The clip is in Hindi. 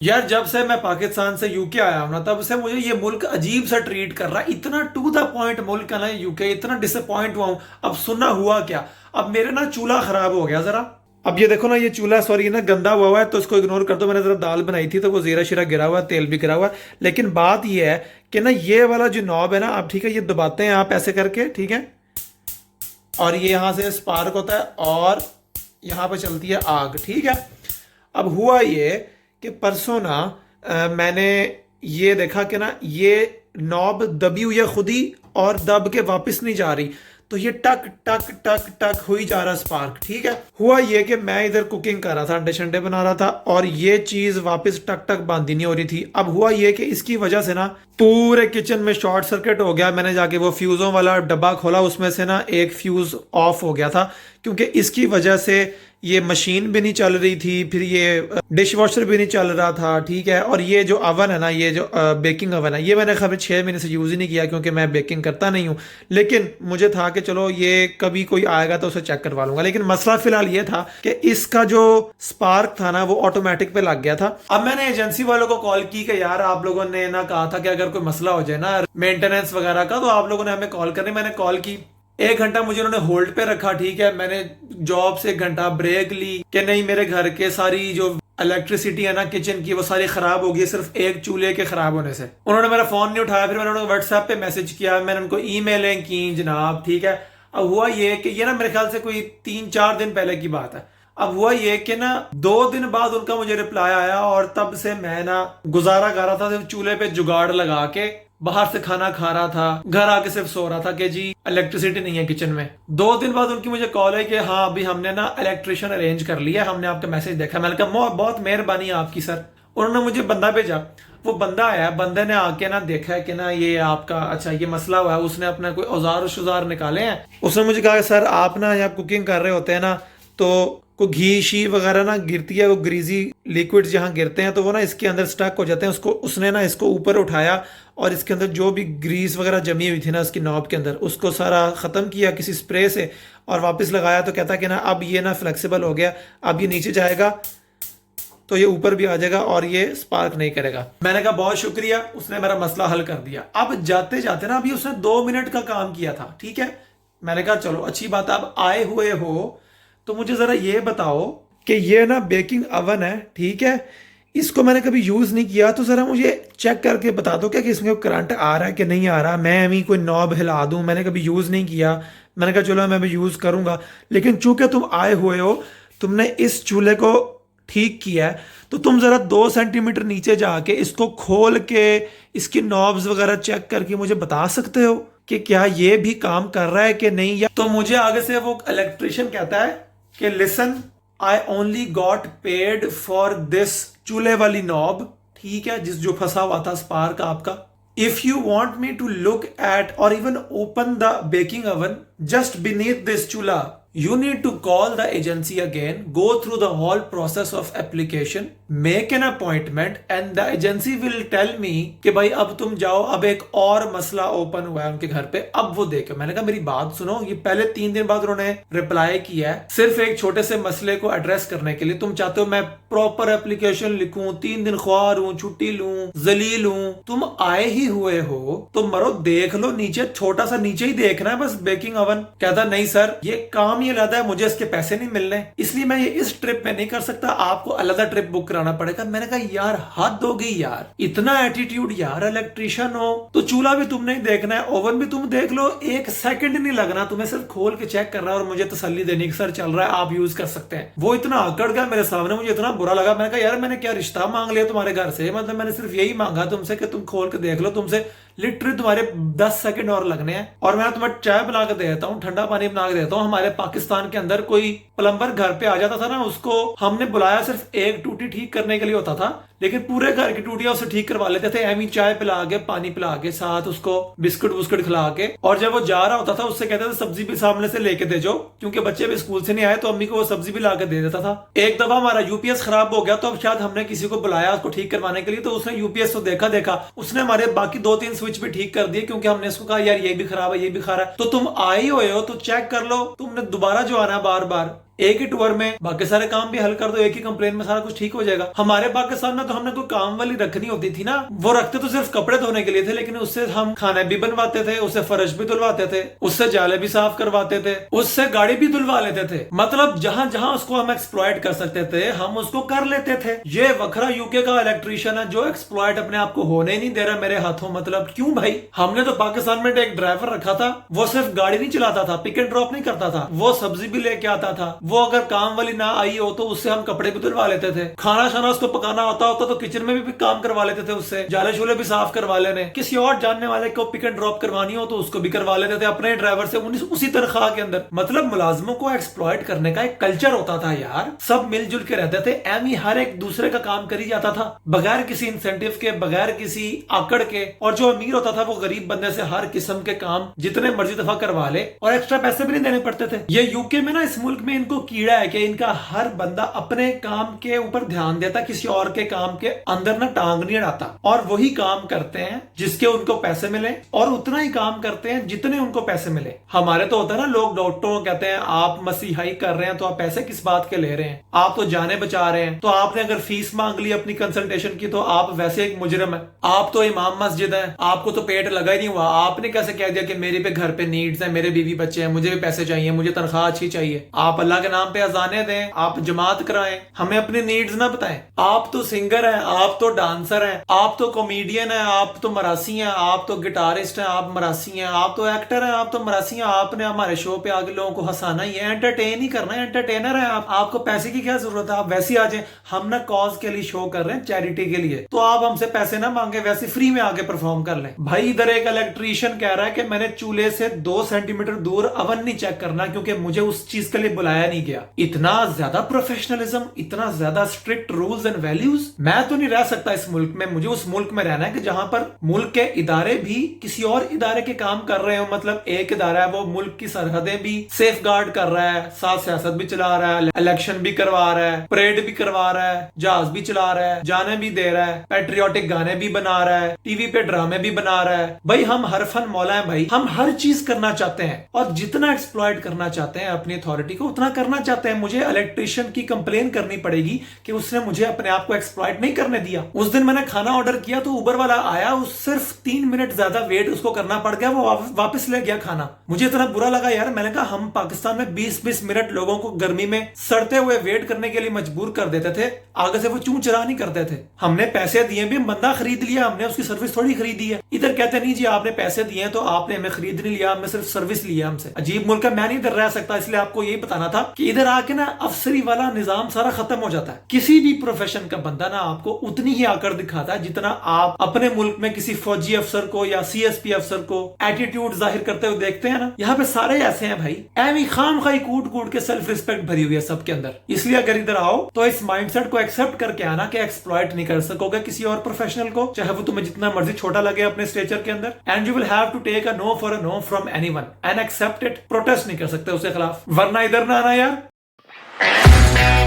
यार जब से मैं पाकिस्तान से यूके आया हूं ना, तब से मुझे ये मुल्क अजीब सा ट्रीट कर रहा है। इतना टू द पॉइंट मुल्क है ना यूके, इतना डिसअपॉइंट हुआ हूं। अब सुनना हुआ क्या, अब मेरे ना चूल्हा खराब हो गया जरा। अब ये देखो ना, ये चूल्हा सॉरी ना गंदा हुआ है, तो इसको इग्नोर कर दो। मैंने जरा दाल बनाई थी तो वो जीरा शीरा गिरा हुआ है, तेल भी गिरा हुआ है। लेकिन बात ये है कि ना ये वाला जो नॉब है ना, आप ठीक है ये दबाते हैं आप ऐसे करके, ठीक है, और ये यहाँ से स्पार्क होता है और यहाँ पे चलती है आग, ठीक है। अब हुआ ये कि परसों ना मैंने ये देखा कि ना ये नॉब दबी हुई है खुद ही, और दब के वापस नहीं जा रही। तो ये टक टक टक टक हो ही जा रहा स्पार्क, ठीक है। हुआ ये कि मैं इधर कुकिंग कर रहा था, अंडे शंडे बना रहा था, और ये चीज वापस टक टक बांधी नहीं हो रही थी। अब हुआ ये कि इसकी वजह से ना पूरे किचन में शॉर्ट सर्किट हो गया। मैंने जाके वो फ्यूजों वाला डब्बा खोला, उसमें से ना एक फ्यूज ऑफ हो गया था, क्योंकि इसकी वजह से ये मशीन भी नहीं चल रही थी, फिर ये डिश वॉशर भी नहीं चल रहा था, ठीक है। और ये जो अवन है ना, ये जो बेकिंग अवन है, ये मैंने खबर 6 महीने से यूज़ ही नहीं किया, क्योंकि मैं बेकिंग करता नहीं हूँ। लेकिन मुझे था कि चलो ये कभी कोई आएगा तो उसे चेक करवा लूंगा। लेकिन मसला फिलहाल ये था कि इसका जो स्पार्क था ना, वो ऑटोमेटिक पे लग गया था। अब मैंने एजेंसी वालों को कॉल की कि यार आप लोगों ने ना कहा था कि अगर कोई मसला हो जाए ना मेंटेनेंस वगैरह का, तो आप लोगों ने हमें कॉल करनी। मैंने कॉल की, 1 घंटा मुझे उन्होंने होल्ड पे रखा, ठीक है। मैंने जॉब से 1 घंटा ब्रेक ली कि नहीं मेरे घर के सारी जो इलेक्ट्रिसिटी है ना किचन की, वो सारी खराब हो गई सिर्फ एक चूल्हे के खराब होने से। उन्होंने मेरा फोन नहीं उठाया, फिर मैंने उनको व्हाट्सएप पे मैसेज किया, मैंने उनको ईमेलें की जनाब, ठीक है। अब हुआ ये कि ये ना मेरे ख्याल से कोई 3-4 दिन पहले की बात है। अब हुआ ये कि ना 2 दिन बाद उनका मुझे रिप्लाई आया, और तब से मैं ना गुजारा कर रहा था सिर्फ चूल्हे पे जुगाड़ लगा के, बाहर से खाना खा रहा था, घर आके सिर्फ सो रहा था कि जी इलेक्ट्रिसिटी नहीं है किचन में। 2 दिन बाद उनकी मुझे कॉल है कि हाँ अभी हमने ना इलेक्ट्रिशियन अरेंज कर लिया, हमने आपका मैसेज देखा। मैंने कहा बहुत मेहरबानी आपकी सर। उन्होंने मुझे बंदा भेजा, वो बंदा आया, बंदे ने आके ना देखा है कि ना ये आपका अच्छा ये मसला हुआ है। उसने अपना कोई औजार शुजार निकाले हैं। उसने मुझे कहा सर आप ना यहाँ कुकिंग कर रहे होते हैं ना, तो को घी शी वगैरह ना गिरती है, वो ग्रीजी लिक्विड जहाँ गिरते हैं तो वो ना इसके अंदर स्टक हो जाते हैं। उसको उसने ना इसको ऊपर उठाया, और इसके अंदर जो भी ग्रीस वगैरह जमी हुई थी ना इसकी नॉब के अंदर, उसको सारा ख़त्म किया किसी स्प्रे से, और वापस लगाया। तो कहता कि ना अब ये ना फ्लेक्सिबल हो गया, अब ये नीचे जाएगा तो ये ऊपर भी आ जाएगा और ये स्पार्क नहीं करेगा। मैंने कहा बहुत शुक्रिया, उसने मेरा मसला हल कर दिया। अब जाते जाते ना अभी उसने 2 मिनट का काम किया था, ठीक है। मैंने कहा चलो अच्छी बात है, अब आए हुए हो तो मुझे जरा ये बताओ कि ये ना बेकिंग अवन है, ठीक है, इसको मैंने कभी यूज नहीं किया, तो जरा मुझे चेक करके बता दो क्या कि इसमें करंट आ रहा है कि नहीं आ रहा। मैं अभी कोई नॉब हिला दूं, मैंने कभी यूज नहीं किया। मैंने कहा चलो मैं भी यूज करूंगा, लेकिन चूंकि तुम आए हुए हो, तुमने इस चूल्हे को ठीक किया है, तो तुम जरा 2 सेंटीमीटर नीचे जाके इसको खोल के इसकी नॉब्स वगैरह चेक करके मुझे बता सकते हो कि क्या ये भी काम कर रहा है कि नहीं। या तो मुझे आगे से वो इलेक्ट्रिशियन कहता है कि listen I only got paid for this चूल्हे वाली नॉब, ठीक है, जिस जो फंसा हुआ था स्पार्क आपका। If you want me to look at or even open the baking oven just beneath this chula, you need to call the agency again, go through the whole process of application, make an appointment, and the agency will tell me कि भाई अब तुम जाओ, अब एक और मसला ओपन हुआ है उनके घर पे, अब वो देखे। मैंने कहा मेरी बात सुनो, ये पहले 3 दिन बाद उन्होंने रिप्लाई किया है सिर्फ एक छोटे से मसले को एड्रेस करने के लिए। तुम चाहते हो मैं प्रॉपर एप्लीकेशन लिखूं, 3 दिन ख्वार हूं, छुट्टी लूं, जलील हूं। तुम आए ही हुए हो तो मरो देख लो नीचे, छोटा सा नीचे ही देखना है बस बेकिंग अवन। कहता नहीं सर ये काम ही अलग है, मुझे इसके पैसे नहीं मिल रहे, इसलिए मैं ये इस ट्रिप में नहीं कर सकता, आपको अलग ट्रिप बुक कराना पड़ेगा। मैंने कहा यार हद हो गई यार, इतना एटीट्यूड यार। इलेक्ट्रिशियन हो तो चूल्हा भी तुमने ही देखना है, ओवन भी तुम देख लो, 1 सेकंड नहीं लगना, तुम्हें सिर्फ खोल के चेक करना है और मुझे तसल्ली देनी कि सर चल रहा है, आप यूज कर सकते हैं। वो इतना अकड़ गया मेरे सामने, मुझे इतना बुरा लगा। मैंने कहा यार मैंने क्या रिश्ता मांग लिया तुम्हारे घर से, मतलब मैंने सिर्फ यही मांगा तुमसे कि तुम खोल के देख लो, तुमसे लिटरली तुम्हारे 10 सेकंड और लगने हैं और मैं तुम्हें चाय बना के दे देता हूँ, ठंडा पानी बना के देता हूँ। हमारे पाकिस्तान के अंदर कोई प्लम्बर घर पे आ जाता था ना, उसको हमने बुलाया सिर्फ एक टूटी ठीक करने के लिए होता था, लेकिन पूरे घर की टूटियां उसे ठीक करवा लेते थे, एमी चाय पिला के, पानी पिला के, साथ उसको बिस्कुट बुस्कुट खिला के। और जब वो जा रहा होता था उससे कहते थे सब्जी भी सामने से लेके दे जो, क्योंकि बच्चे भी स्कूल से नहीं आए तो अम्मी को वो सब्जी भी ला के दे देता था। एक दफा हमारा यूपीएस खराब हो गया, तो अब शायद हमने किसी को बुलाया उसको ठीक करवाने के लिए, तो उसने यूपीएस को देखा उसने हमारे बाकी 2-3 स्विच भी ठीक कर दिए, क्योंकि हमने उसको कहा यार ये भी खराब है, ये भी खराब है। तो तुम आए हुए हो तो चेक कर लो, तुमने दोबारा जो आना बार बार, एक ही टूर में बाकी सारे काम भी हल कर दो, एक ही कंप्लेन में सारा कुछ ठीक हो जाएगा। हमारे पाकिस्तान में तो हमने कोई काम वाली रखनी होती थी ना, वो रखते तो सिर्फ कपड़े धोने के लिए थे, लेकिन उससे हम खाने भी बनवाते थे, उससे फर्श भी धुलवाते थे, उससे जाले भी साफ करवाते थे, उससे गाड़ी भी धुलवा लेते थे। मतलब जहां जहां उसको हम एक्सप्लॉइट कर सकते थे हम उसको कर लेते थे। ये वखरा यूके का इलेक्ट्रिशियन है जो एक्सप्लॉइट अपने आप को होने नहीं दे रहा मेरे हाथों। मतलब क्यों भाई? हमने तो पाकिस्तान में एक ड्राइवर रखा था, वो सिर्फ गाड़ी नहीं चलाता था, पिक एंड ड्रॉप नहीं करता था, वो सब्जी भी लेके आता था, वो अगर काम वाली ना आई हो तो उससे हम कपड़े भी धुलवा लेते थे, खाना शाना उसको पकाना होता तो किचन में भी काम करवा लेते थे उससे, जाले शूले भी साफ करवा लेने, किसी और जानने वाले को पिक एंड ड्रॉप करवानी हो तो उसको भी करवा लेते थे अपने ड्राइवर से उसी तनख्वाह के अंदर। मतलब मुलाजमों को एक्सप्लॉइट करने का एक कल्चर होता था यार, सब मिलजुल के रहते थे, एम ही हर एक दूसरे का काम करी जाता था बगैर किसी इंसेंटिव के, बगैर किसी आकड़ के। और जो अमीर होता था वो गरीब बंदे से हर किस्म के काम जितने मर्जी दफा करवा ले और एक्स्ट्रा पैसे भी नहीं देने पड़ते थे। ये यूके में ना, इस मुल्क में इनको कीड़ा है कि इनका हर बंदा अपने काम के ऊपर ध्यान देता, किसी और के काम के अंदर ना टांग नहीं अड़ाता, और वही काम करते हैं जिसके उनको पैसे मिले और उतना ही काम करते हैं जितने उनको पैसे मिले। हमारे तो होता है ना, लोग डॉक्टरों को कहते हैं आप मसीहाई कर रहे हैं तो आप पैसे किस बात के ले रहे हैं, आप तो जाने बचा रहे हैं, तो आपने अगर फीस मांग ली अपनी कंसल्टेशन की तो आप वैसे एक मुजरिम है, आप तो इमाम मस्जिद है, आपको तो पेट लगा ही नहीं हुआ, आपने कैसे कह दिया कि मेरे पे घर पे नीड्स है, मेरे बीवी बच्चे हैं, मुझे भी पैसे चाहिए, मुझे तनख्वाह अच्छी चाहिए। आप अल्लाह के नाम पे अजाने दें, आप जमात कराएं, हमें अपनी नीड्स ना बताएं। आप तो सिंगर हैं, आप तो डांसर हैं, आप तो कॉमेडियन हैं, आप तो मरासी हैं, आप तो गिटारिस्ट हैं, आप मरासी हैं, आप तो एक्टर हैं, आप तो मरासी हैं, आपने हमारे शो पे आगे लोगों को हंसाना ही है, एंटरटेन ही करना है, एंटरटेनर है आप, आपको पैसे की क्या जरूरत है, आप वैसे आ जाए। हम ना कॉज के लिए शो कर रहे हैं, चैरिटी के लिए, तो आप हमसे पैसे ना मांगे, वैसे फ्री में आके परफॉर्म कर लें। भाई इधर एक इलेक्ट्रीशियन कह रहा है कि मैंने चूल्हे से 2 सेंटीमीटर दूर अवन नहीं चेक करना क्योंकि मुझे उस चीज के लिए बुलाया नहीं गया। इतना ज्यादा प्रोफेशनलिज्म, इतना ज्यादा स्ट्रिक्ट रूल्स एंड वैल्यूज। मैं तो नहीं रह सकता इस मुल्क में, मुझे उस मुल्क में रहना है कि जहां पर मुल्क के इदारे भी किसी और इदारे के काम कर रहे हो। मतलब एक इदारा है वो मुल्क की सरहदें भी सेफ गार्ड कर रहा है, साथ सियासत भी चला रहा है, इलेक्शन भी करवा रहा है, परेड भी करवा रहा है, जहाज भी चला रहा है, जाने भी दे रहा है, पेट्रियोटिक गाने भी बना रहा है, टीवी पे ड्रामे भी बना रहा है। भाई हम हर फन मौला है भाई, हम हर चीज करना चाहते हैं और जितना एक्सप्लॉइट करना चाहते हैं अपनी अथॉरिटी को उतना करना चाहते हैं। मुझे इलेक्ट्रिशियन की कंप्लेन करनी पड़ेगी कि उसने मुझे अपने आप को एक्सप्लॉइट नहीं करने दिया। उस दिन मैंने खाना ऑर्डर किया तो उबर वाला आया, उस सिर्फ 3 मिनट ज्यादा वेट उसको करना पड़ गया, वो वापस ले गया खाना। मुझे इतना बुरा लगा यार, मैंने कहा हम पाकिस्तान में 20-20 मिनट लोगों को गर्मी में सड़ते हुए वेट करने के लिए मजबूर कर देते थे, आगे से वो चूं चरा नहीं करते थे। हमने पैसे दिए भी, बंदा खरीद लिया हमने, उसकी सर्विस थोड़ी खरीदी है। इधर कहते नहीं जी आपने पैसे दिए तो आपने हमें खरीद नहीं लिया, हमने सिर्फ सर्विस लिया हमसे। अजीब मुल्क है, मैं नहीं इधर रह सकता, इसलिए आपको यही बताना था कि इधर आके ना अफसरी वाला निजाम सारा खत्म हो जाता है। किसी भी प्रोफेशन का बंदा ना आपको उतनी ही आकर दिखाता है जितना आप अपने मुल्क में किसी फौजी अफसर को या CSP अफसर को एटीट्यूड जाहिर करते हुए देखते हैं ना। यहाँ पे सारे ऐसे हैं भाई, एवी खाम खाई कूट कूट के सेल्फ रिस्पेक्ट भरी हुई है सबके अंदर। इसलिए अगर इधर आओ तो इस माइंडसेट को एक्सेप्ट करके आना कि एक्सप्लॉइट नहीं कर सकोगे किसी और प्रोफेशनल को, चाहे वो तुम्हें जितना मर्जी छोटा लगे अपने स्टेचर के अंदर। And you will have to take a no for a no from anyone and accept it. Protest नहीं कर सकते उसके खिलाफ, वरना इधर ना आना यार।